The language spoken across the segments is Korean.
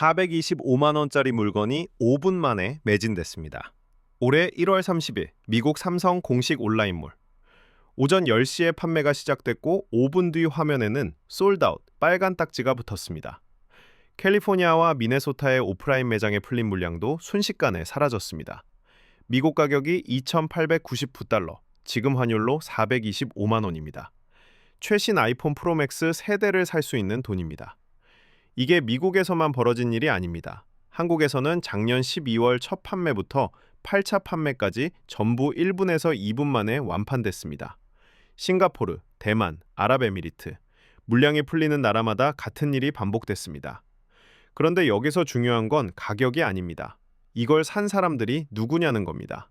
425만 원짜리 물건이 5분 만에 매진됐습니다. 올해 1월 30일 미국 삼성 공식 온라인몰. 오전 10시에 판매가 시작됐고 5분 뒤 화면에는 솔드아웃 빨간 딱지가 붙었습니다. 캘리포니아와 미네소타의 오프라인 매장에 풀린 물량도 순식간에 사라졌습니다. 미국 가격이 2,899달러, 지금 환율로 425만 원입니다. 최신 아이폰 프로맥스 세대를 살 수 있는 돈입니다. 이게 미국에서만 벌어진 일이 아닙니다. 한국에서는 작년 12월 첫 판매부터 8차 판매까지 전부 1분에서 2분 만에 완판됐습니다. 싱가포르, 대만, 아랍에미리트, 물량이 풀리는 나라마다 같은 일이 반복됐습니다. 그런데 여기서 중요한 건 가격이 아닙니다. 이걸 산 사람들이 누구냐는 겁니다.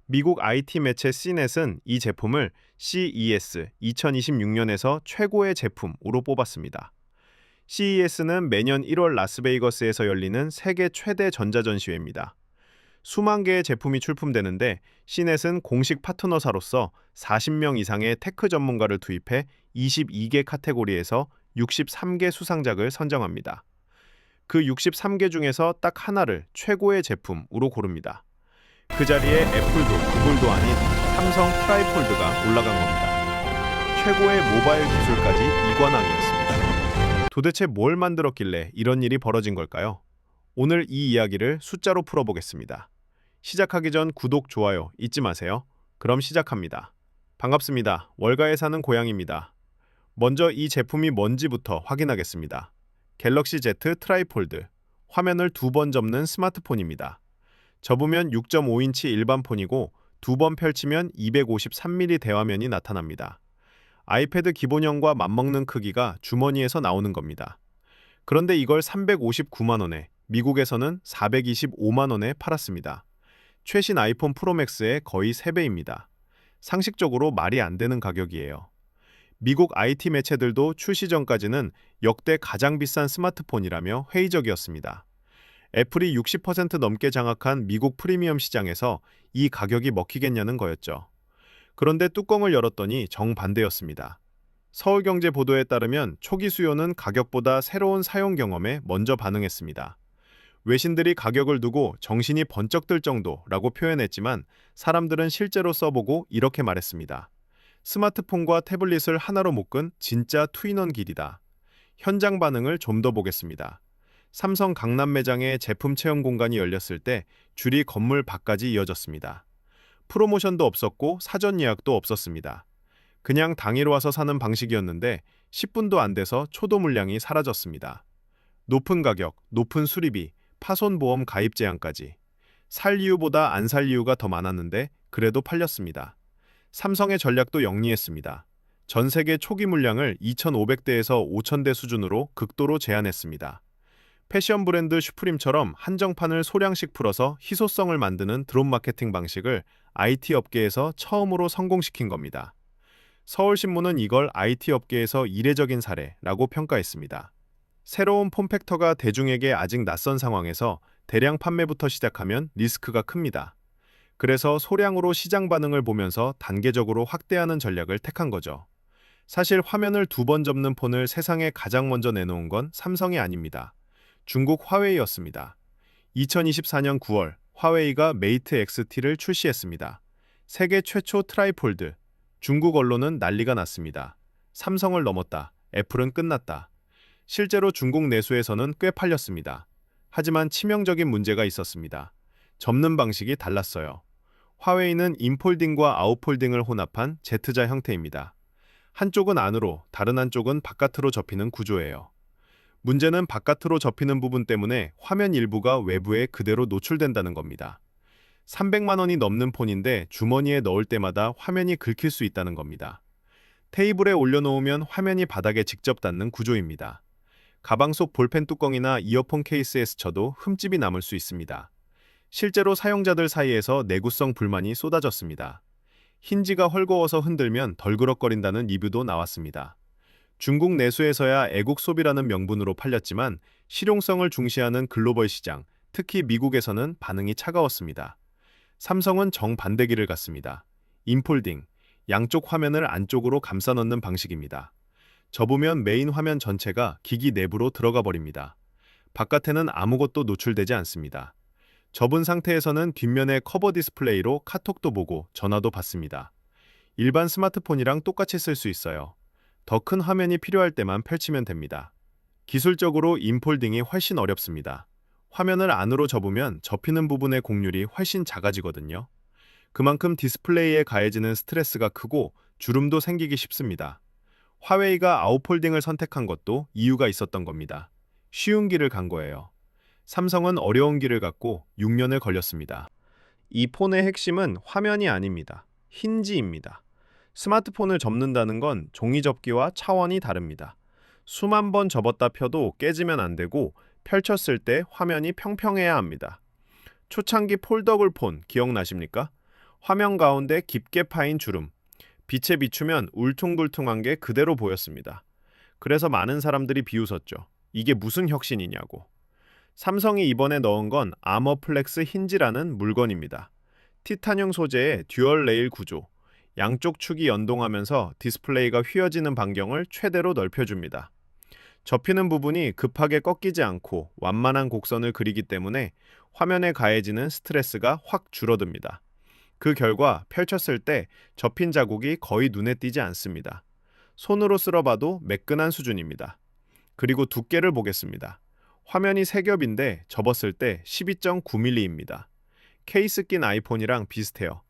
미국 IT 매체 CNET은 이 제품을 CES 2026년에서 최고의 제품으로 뽑았습니다. CES는 매년 1월 라스베이거스에서 열리는 세계 최대 전자전시회입니다. 수만 개의 제품이 출품되는데 CNET은 공식 파트너사로서 40명 이상의 테크 전문가를 투입해 22개 카테고리에서 63개 수상작을 선정합니다. 그 63개 중에서 딱 하나를 최고의 제품으로 고릅니다. 그 자리에 애플도 구글도 아닌 삼성 트라이폴드가 올라간 겁니다. 최고의 모바일 기술까지 이관왕이었습니다. 도대체 뭘 만들었길래 이런 일이 벌어진 걸까요? 오늘 이 이야기를 숫자로 풀어보겠습니다. 시작하기 전 구독, 좋아요 잊지 마세요. 그럼 시작합니다. 반갑습니다. 월가에 사는 고양입니다. 먼저 이 제품이 뭔지부터 확인하겠습니다. 갤럭시 Z 트라이폴드, 화면을 2번 접는 스마트폰입니다. 접으면 6.5인치 일반 폰이고 2번 펼치면 253mm 대화면이 나타납니다. 아이패드 기본형과 맞먹는 크기가 주머니에서 나오는 겁니다. 그런데 이걸 359만 원에, 미국에서는 425만 원에 팔았습니다. 최신 아이폰 프로맥스의 거의 3배입니다. 상식적으로 말이 안 되는 가격이에요. 미국 IT 매체들도 출시 전까지는 역대 가장 비싼 스마트폰이라며 회의적이었습니다. 애플이 60% 넘게 장악한 미국 프리미엄 시장에서 이 가격이 먹히겠냐는 거였죠. 그런데 뚜껑을 열었더니 정반대였습니다. 서울경제 보도에 따르면 초기 수요는 가격보다 새로운 사용 경험에 먼저 반응했습니다. 외신들이 가격을 두고 정신이 번쩍 들 정도라고 표현했지만 사람들은 실제로 써보고 이렇게 말했습니다. 스마트폰과 태블릿을 하나로 묶은 진짜 투인원 길이다. 현장 반응을 좀 더 보겠습니다. 삼성 강남 매장에 제품 체험 공간이 열렸을 때 줄이 건물 밖까지 이어졌습니다. 프로모션도 없었고 사전 예약도 없었습니다. 그냥 당일 와서 사는 방식이었는데 10분도 안 돼서 초도 물량이 사라졌습니다. 높은 가격, 높은 수리비, 파손보험 가입 제한까지. 살 이유보다 안 살 이유가 더 많았는데 그래도 팔렸습니다. 삼성의 전략도 영리했습니다. 전 세계 초기 물량을 2,500대에서 5,000대 수준으로 극도로 제한했습니다. 패션 브랜드 슈프림처럼 한정판을 소량씩 풀어서 희소성을 만드는 드롭 마케팅 방식을 IT 업계에서 처음으로 성공시킨 겁니다. 서울신문은 이걸 IT 업계에서 이례적인 사례라고 평가했습니다. 새로운 폼팩터가 대중에게 아직 낯선 상황에서 대량 판매부터 시작하면 리스크가 큽니다. 그래서 소량으로 시장 반응을 보면서 단계적으로 확대하는 전략을 택한 거죠. 사실 화면을 2번 접는 폰을 세상에 가장 먼저 내놓은 건 삼성이 아닙니다. 중국 화웨이였습니다. 2024년 9월 화웨이가 메이트 XT를 출시했습니다. 세계 최초 트라이폴드. 중국 언론은 난리가 났습니다. 삼성을 넘었다. 애플은 끝났다. 실제로 중국 내수에서는 꽤 팔렸습니다. 하지만 치명적인 문제가 있었습니다. 접는 방식이 달랐어요. 화웨이는 인폴딩과 아웃폴딩을 혼합한 Z자 형태입니다. 한쪽은 안으로, 다른 한쪽은 바깥으로 접히는 구조예요. 문제는 바깥으로 접히는 부분 때문에 화면 일부가 외부에 그대로 노출된다는 겁니다. 300만 원이 넘는 폰인데 주머니에 넣을 때마다 화면이 긁힐 수 있다는 겁니다. 테이블에 올려놓으면 화면이 바닥에 직접 닿는 구조입니다. 가방 속 볼펜 뚜껑이나 이어폰 케이스에 스쳐도 흠집이 남을 수 있습니다. 실제로 사용자들 사이에서 내구성 불만이 쏟아졌습니다. 힌지가 헐거워서 흔들면 덜그럭거린다는 리뷰도 나왔습니다. 중국 내수에서야 애국 소비라는 명분으로 팔렸지만 실용성을 중시하는 글로벌 시장, 특히 미국에서는 반응이 차가웠습니다. 삼성은 정반대기를 갔습니다. 인폴딩, 양쪽 화면을 안쪽으로 감싸 넣는 방식입니다. 접으면 메인 화면 전체가 기기 내부로 들어가 버립니다. 바깥에는 아무것도 노출되지 않습니다. 접은 상태에서는 뒷면에 커버 디스플레이로 카톡도 보고 전화도 받습니다. 일반 스마트폰이랑 똑같이 쓸 수 있어요. 더 큰 화면이 필요할 때만 펼치면 됩니다. 기술적으로 인폴딩이 훨씬 어렵습니다. 화면을 안으로 접으면 접히는 부분의 곡률이 훨씬 작아지거든요. 그만큼 디스플레이에 가해지는 스트레스가 크고 주름도 생기기 쉽습니다. 화웨이가 아웃폴딩을 선택한 것도 이유가 있었던 겁니다. 쉬운 길을 간 거예요. 삼성은 어려운 길을 갔고 6년을 걸렸습니다. 이 폰의 핵심은 화면이 아닙니다. 힌지입니다. 스마트폰을 접는다는 건 종이 접기와 차원이 다릅니다. 수만 번 접었다 펴도 깨지면 안 되고 펼쳤을 때 화면이 평평해야 합니다. 초창기 폴더블 폰 기억나십니까? 화면 가운데 깊게 파인 주름, 빛에 비추면 울퉁불퉁한 게 그대로 보였습니다. 그래서 많은 사람들이 비웃었죠. 이게 무슨 혁신이냐고. 삼성이 이번에 넣은 건 아머플렉스 힌지라는 물건입니다. 티타늄 소재의 듀얼 레일 구조, 양쪽 축이 연동하면서 디스플레이가 휘어지는 반경을 최대로 넓혀줍니다. 접히는 부분이 급하게 꺾이지 않고 완만한 곡선을 그리기 때문에 화면에 가해지는 스트레스가 확 줄어듭니다. 그 결과 펼쳤을 때 접힌 자국이 거의 눈에 띄지 않습니다. 손으로 쓸어봐도 매끈한 수준입니다. 그리고 두께를 보겠습니다. 화면이 3겹인데 접었을 때 12.9mm입니다. 케이스 낀 아이폰이랑 비슷해요.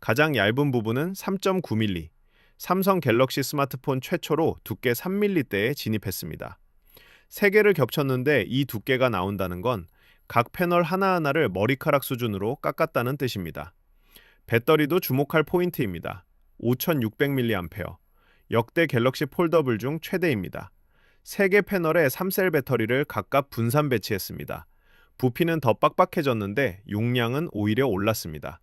가장 얇은 부분은 3.9mm. 삼성 갤럭시 스마트폰 최초로 두께 3mm대에 진입했습니다. 3개를 겹쳤는데 이 두께가 나온다는 건 각 패널 하나하나를 머리카락 수준으로 깎았다는 뜻입니다. 배터리도 주목할 포인트입니다. 5600mAh. 역대 갤럭시 폴더블 중 최대입니다. 3개 패널에 3셀 배터리를 각각 분산 배치했습니다. 부피는 더 빡빡해졌는데 용량은 오히려 올랐습니다.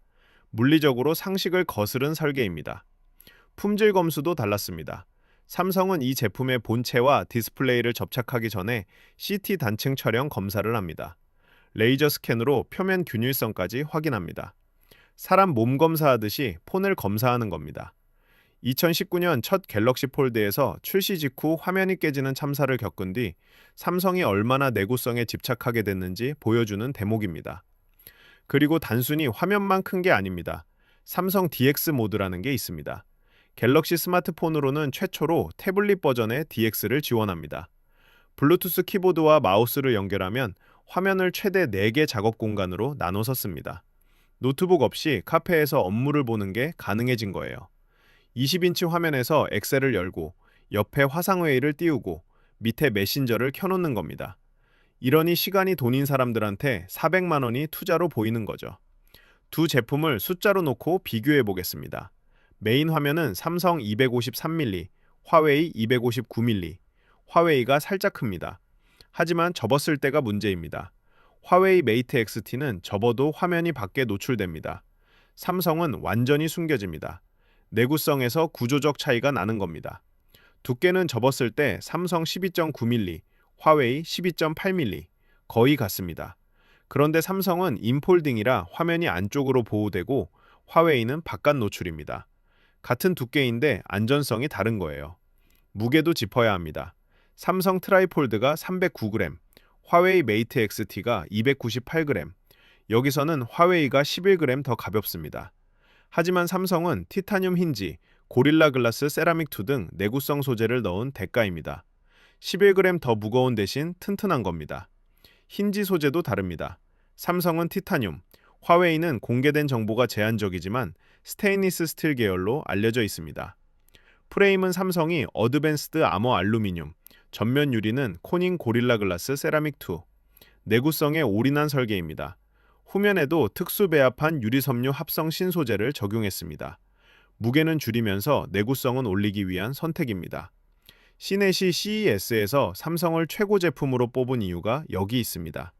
물리적으로 상식을 거스른 설계입니다. 품질 검수도 달랐습니다. 삼성은 이 제품의 본체와 디스플레이를 접착하기 전에 CT 단층 촬영 검사를 합니다. 레이저 스캔으로 표면 균일성까지 확인합니다. 사람 몸 검사하듯이 폰을 검사하는 겁니다. 2019년 첫 갤럭시 폴드에서 출시 직후 화면이 깨지는 참사를 겪은 뒤 삼성이 얼마나 내구성에 집착하게 됐는지 보여주는 대목입니다. 그리고 단순히 화면만 큰 게 아닙니다. 삼성 DX 모드라는 게 있습니다. 갤럭시 스마트폰으로는 최초로 태블릿 버전의 DX를 지원합니다. 블루투스 키보드와 마우스를 연결하면 화면을 최대 4개 작업 공간으로 나눠서 씁니다. 노트북 없이 카페에서 업무를 보는 게 가능해진 거예요. 20인치 화면에서 엑셀을 열고 옆에 화상회의를 띄우고 밑에 메신저를 켜놓는 겁니다. 이러니 시간이 돈인 사람들한테 400만 원이 투자로 보이는 거죠. 두 제품을 숫자로 놓고 비교해 보겠습니다. 메인 화면은 삼성 253mm, 화웨이 259mm. 화웨이가 살짝 큽니다. 하지만 접었을 때가 문제입니다. 화웨이 메이트 XT는 접어도 화면이 밖에 노출됩니다. 삼성은 완전히 숨겨집니다. 내구성에서 구조적 차이가 나는 겁니다. 두께는 접었을 때 삼성 12.9mm, 화웨이 12.8mm, 거의 같습니다. 그런데 삼성은 인폴딩이라 화면이 안쪽으로 보호되고 화웨이는 바깥 노출입니다. 같은 두께인데 안전성이 다른 거예요. 무게도 짚어야 합니다. 삼성 트라이폴드가 309g, 화웨이 메이트 XT가 298g, 여기서는 화웨이가 11g 더 가볍습니다. 하지만 삼성은 티타늄 힌지, 고릴라 글라스 세라믹2 등 내구성 소재를 넣은 대가입니다. 11g 더 무거운 대신 튼튼한 겁니다. 힌지 소재도 다릅니다. 삼성은 티타늄, 화웨이는 공개된 정보가 제한적이지만 스테인리스 스틸 계열로 알려져 있습니다. 프레임은 삼성이 어드밴스드 아머 알루미늄, 전면 유리는 코닝 고릴라 글라스 세라믹2. 내구성에 올인한 설계입니다. 후면에도 특수 배합한 유리섬유 합성 신소재를 적용했습니다. 무게는 줄이면서 내구성은 올리기 위한 선택입니다. 시내시 CES에서 삼성을 최고 제품으로 뽑은 이유가 여기 있습니다.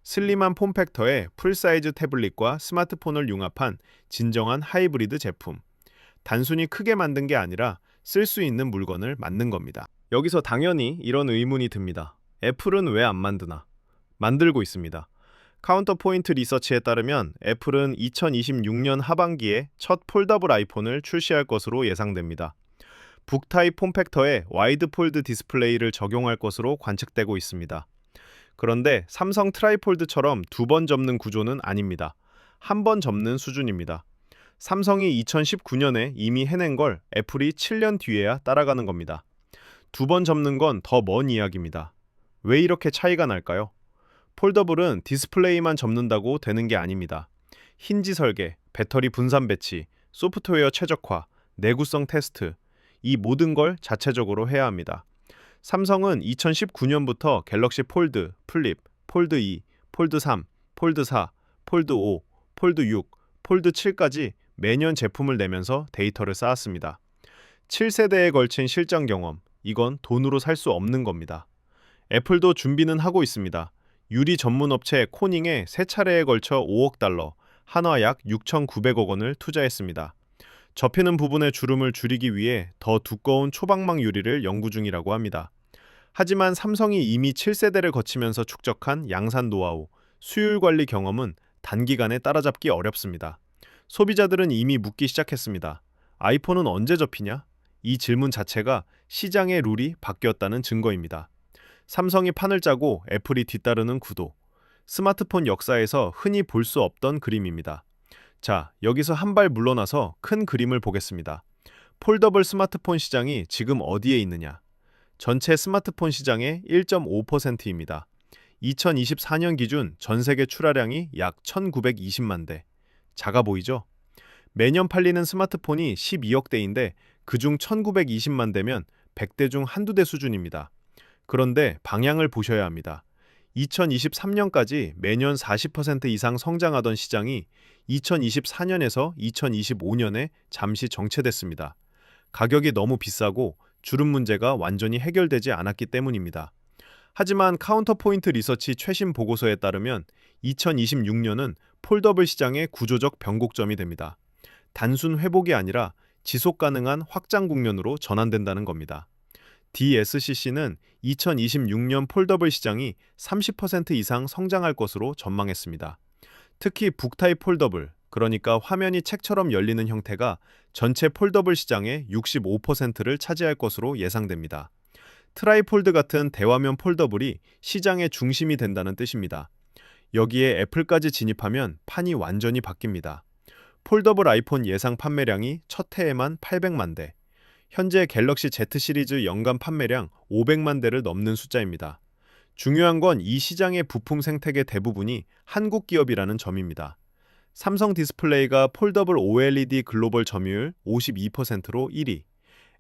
슬림한 폼팩터에 풀사이즈 태블릿과 스마트폰을 융합한 진정한 하이브리드 제품. 단순히 크게 만든 게 아니라 쓸 수 있는 물건을 만든 겁니다. 여기서 당연히 이런 의문이 듭니다. 애플은 왜 안 만드나? 만들고 있습니다. 카운터포인트 리서치에 따르면 애플은 2026년 하반기에 첫 폴더블 아이폰을 출시할 것으로 예상됩니다. 북타입 폼팩터에 와이드 폴드 디스플레이를 적용할 것으로 관측되고 있습니다. 그런데 삼성 트라이폴드처럼 두 번 접는 구조는 아닙니다. 한 번 접는 수준입니다. 삼성이 2019년에 이미 해낸 걸 애플이 7년 뒤에야 따라가는 겁니다. 두 번 접는 건 더 먼 이야기입니다. 왜 이렇게 차이가 날까요? 폴더블은 디스플레이만 접는다고 되는 게 아닙니다. 힌지 설계, 배터리 분산 배치, 소프트웨어 최적화, 내구성 테스트, 이 모든 걸 자체적으로 해야 합니다. 삼성은 2019년부터 갤럭시 폴드, 플립, 폴드 2, 폴드 3, 폴드 4, 폴드 5, 폴드 6, 폴드 7까지 매년 제품을 내면서 데이터를 쌓았습니다. 7세대에 걸친 실전 경험, 이건 돈으로 살 수 없는 겁니다. 애플도 준비는 하고 있습니다. 유리 전문 업체 코닝에 세 차례에 걸쳐 5억 달러, 한화 약 6,900억 원을 투자했습니다. 접히는 부분의 주름을 줄이기 위해 더 두꺼운 초방망 유리를 연구 중이라고 합니다. 하지만 삼성이 이미 7세대를 거치면서 축적한 양산 노하우, 수율 관리 경험은 단기간에 따라잡기 어렵습니다. 소비자들은 이미 묻기 시작했습니다. 아이폰은 언제 접히냐? 이 질문 자체가 시장의 룰이 바뀌었다는 증거입니다. 삼성이 판을 짜고 애플이 뒤따르는 구도. 스마트폰 역사에서 흔히 볼 수 없던 그림입니다. 자, 여기서 한 발 물러나서 큰 그림을 보겠습니다. 폴더블 스마트폰 시장이 지금 어디에 있느냐? 전체 스마트폰 시장의 1.5%입니다. 2024년 기준 전 세계 출하량이 약 1920만 대. 작아 보이죠? 매년 팔리는 스마트폰이 12억 대인데 그중 1920만 대면 100대 중 한두 대 수준입니다. 그런데 방향을 보셔야 합니다. 2023년까지 매년 40% 이상 성장하던 시장이 2024년에서 2025년에 잠시 정체됐습니다. 가격이 너무 비싸고 주름 문제가 완전히 해결되지 않았기 때문입니다. 하지만 카운터포인트 리서치 최신 보고서에 따르면 2026년은 폴더블 시장의 구조적 변곡점이 됩니다. 단순 회복이 아니라 지속 가능한 확장 국면으로 전환된다는 겁니다. DSCC는 2026년 폴더블 시장이 30% 이상 성장할 것으로 전망했습니다. 특히 북타입 폴더블, 그러니까 화면이 책처럼 열리는 형태가 전체 폴더블 시장의 65%를 차지할 것으로 예상됩니다. 트라이폴드 같은 대화면 폴더블이 시장의 중심이 된다는 뜻입니다. 여기에 애플까지 진입하면 판이 완전히 바뀝니다. 폴더블 아이폰 예상 판매량이 첫 해에만 800만 대, 현재 갤럭시 Z 시리즈 연간 판매량 500만 대를 넘는 숫자입니다. 중요한 건 이 시장의 부품 생태계 대부분이 한국 기업이라는 점입니다. 삼성 디스플레이가 폴더블 OLED 글로벌 점유율 52%로 1위,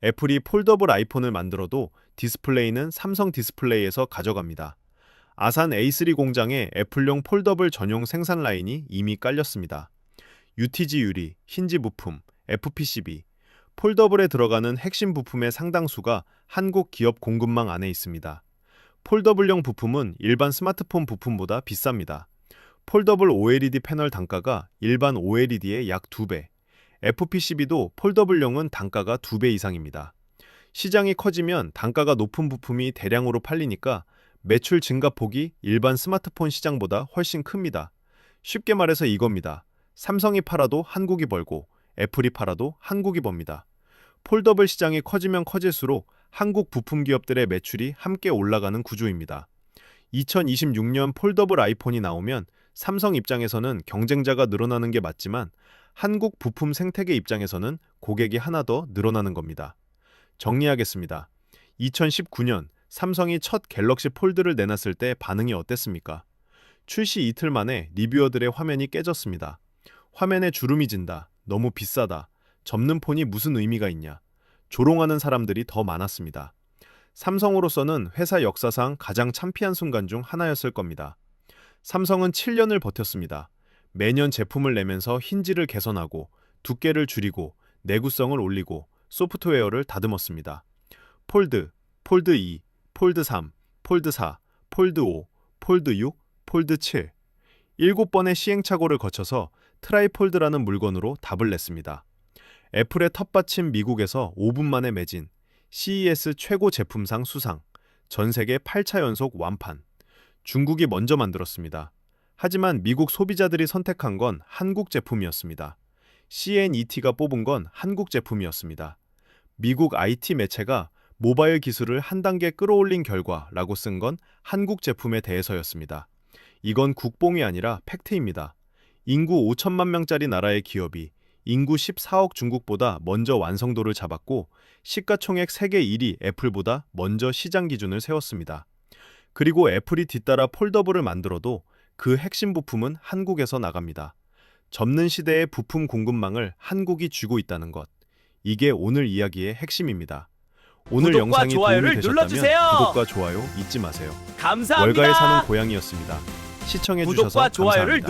애플이 폴더블 아이폰을 만들어도 디스플레이는 삼성 디스플레이에서 가져갑니다. 아산 A3 공장에 애플용 폴더블 전용 생산 라인이 이미 깔렸습니다. UTG 유리, 힌지 부품, FPCB, 폴더블에 들어가는 핵심 부품의 상당수가 한국 기업 공급망 안에 있습니다. 폴더블용 부품은 일반 스마트폰 부품보다 비쌉니다. 폴더블 OLED 패널 단가가 일반 OLED의 약 2배, FPCB도 폴더블용은 단가가 2배 이상입니다. 시장이 커지면 단가가 높은 부품이 대량으로 팔리니까 매출 증가폭이 일반 스마트폰 시장보다 훨씬 큽니다. 쉽게 말해서 이겁니다. 삼성이 팔아도 한국이 벌고 애플이 팔아도 한국이 법니다. 폴더블 시장이 커지면 커질수록 한국 부품 기업들의 매출이 함께 올라가는 구조입니다. 2026년 폴더블 아이폰이 나오면 삼성 입장에서는 경쟁자가 늘어나는 게 맞지만 한국 부품 생태계 입장에서는 고객이 하나 더 늘어나는 겁니다. 정리하겠습니다. 2019년 삼성이 첫 갤럭시 폴드를 내놨을 때 반응이 어땠습니까? 출시 이틀 만에 리뷰어들의 화면이 깨졌습니다. 화면에 주름이 진다, 너무 비싸다, 접는 폰이 무슨 의미가 있냐, 조롱하는 사람들이 더 많았습니다. 삼성으로서는 회사 역사상 가장 창피한 순간 중 하나였을 겁니다. 삼성은 7년을 버텼습니다. 매년 제품을 내면서 힌지를 개선하고 두께를 줄이고 내구성을 올리고 소프트웨어를 다듬었습니다. 폴드, 폴드 2, 폴드 3, 폴드 4, 폴드 5, 폴드 6, 폴드 7. 7번의 시행착오를 거쳐서 트라이폴드라는 물건으로 답을 냈습니다. 애플의 텃밭인 미국에서 5분 만에 매진, CES 최고 제품상 수상, 전 세계 8차 연속 완판. 중국이 먼저 만들었습니다. 하지만 미국 소비자들이 선택한 건 한국 제품이었습니다. CNET가 뽑은 건 한국 제품이었습니다. 미국 IT 매체가 모바일 기술을 한 단계 끌어올린 결과라고 쓴 건 한국 제품에 대해서였습니다. 이건 국뽕이 아니라 팩트입니다. 인구 5천만 명짜리 나라의 기업이 인구 14억 중국보다 먼저 완성도를 잡았고 시가총액 세계 1위 애플보다 먼저 시장 기준을 세웠습니다. 그리고 애플이 뒤따라 폴더블을 만들어도 그 핵심 부품은 한국에서 나갑니다. 접는 시대의 부품 공급망을 한국이 쥐고 있다는 것. 이게 오늘 이야기의 핵심입니다. 오늘 구독과 영상이 좋아요를 도움이 되셨다면 눌러주세요. 구독과 좋아요 잊지 마세요. 감사합니다. 월가에 사는 고양이였습니다. 시청해주셔서 구독과 좋아요를 감사합니다.